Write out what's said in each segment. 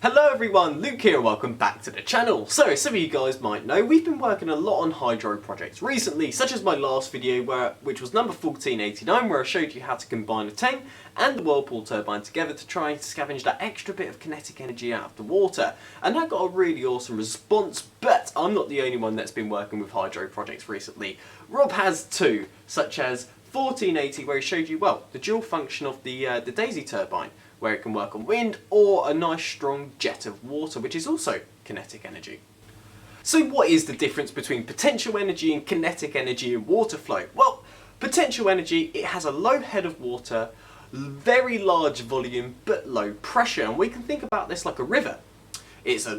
Hello everyone, Luke here, welcome back to the channel. So, some of you guys might know, we've been working a lot on hydro projects recently, such as my last video, which was number 1489, where I showed you how to combine a tank and the whirlpool turbine together to try and scavenge that extra bit of kinetic energy out of the water. And that got a really awesome response, but I'm not the only one that's been working with hydro projects recently. Rob has too, such as 1480, where he showed you, well, the dual function of the daisy turbine, where it can work on wind or a nice strong jet of water, which is also kinetic energy. So what is the difference between potential energy and kinetic energy in water flow? Well, potential energy, it has a low head of water, very large volume, but low pressure, and we can think about this like a river. It's a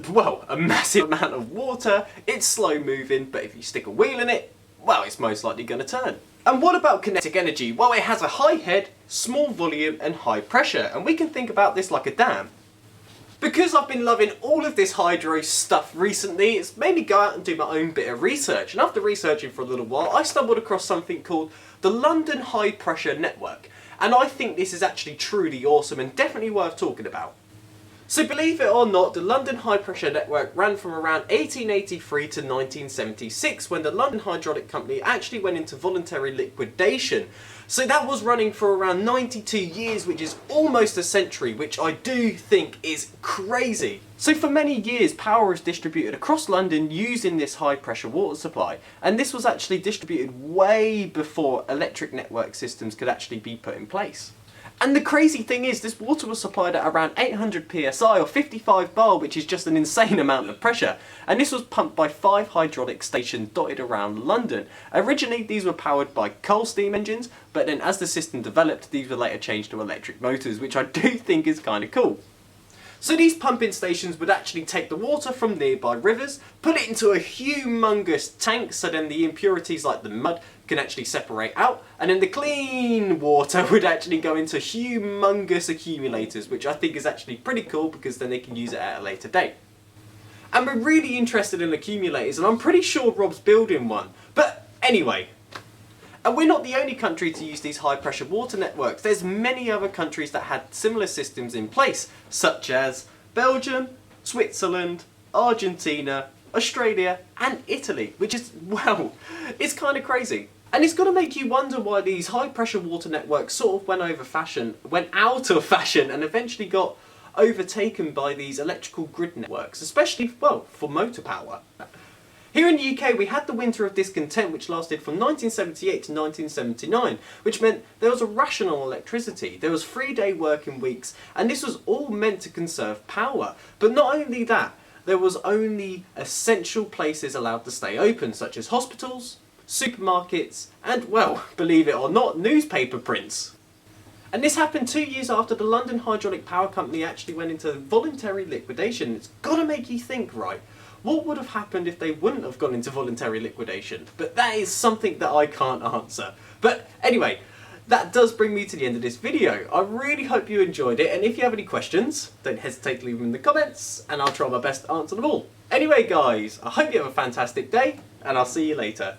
massive amount of water, it's slow moving, but if you stick a wheel in it, well, it's most likely going to turn. And what about kinetic energy? Well, it has a high head, small volume and high pressure, and we can think about this like a dam. Because I've been loving all of this hydro stuff recently, it's made me go out and do my own bit of research, and after researching for a little while I stumbled across something called the London High Pressure Network, and I think this is actually truly awesome and definitely worth talking about. So believe it or not, the London High Pressure Network ran from around 1883 to 1976, when the London Hydraulic Company actually went into voluntary liquidation. So that was running for around 92 years, which is almost a century, which I do think is crazy. So for many years, power was distributed across London using this high pressure water supply, and this was actually distributed way before electric network systems could actually be put in place. And the crazy thing is, this water was supplied at around 800 psi or 55 bar, which is just an insane amount of pressure. And this was pumped by 5 hydraulic stations dotted around London. Originally, these were powered by coal steam engines, but then as the system developed, these were later changed to electric motors, which I do think is kind of cool. So these pumping stations would actually take the water from nearby rivers, put it into a humongous tank, so then the impurities like the mud can actually separate out, and then the clean water would actually go into humongous accumulators, which I think is actually pretty cool because then they can use it at a later date. And we're really interested in accumulators, and I'm pretty sure Rob's building one. But anyway, and we're not the only country to use these high pressure water networks. There's many other countries that had similar systems in place, such as Belgium, Switzerland, Argentina, Australia and Italy, which is, well, it's kind of crazy. And it's going to make you wonder why these high pressure water networks sort of went out of fashion and eventually got overtaken by these electrical grid networks, especially, well, for motor power. Here in the UK, we had the winter of discontent, which lasted from 1978 to 1979, which meant there was a rational electricity, there was 3-day working weeks, and this was all meant to conserve power. But not only that, there was only essential places allowed to stay open, such as hospitals, supermarkets, and, well, believe it or not, newspaper prints. And this happened 2 years after the London Hydraulic Power Company actually went into voluntary liquidation. It's got to make you think, right? What would have happened if they wouldn't have gone into voluntary liquidation? But that is something that I can't answer. But anyway, that does bring me to the end of this video. I really hope you enjoyed it, and if you have any questions, don't hesitate to leave them in the comments, and I'll try my best to answer them all. Anyway guys, I hope you have a fantastic day, and I'll see you later.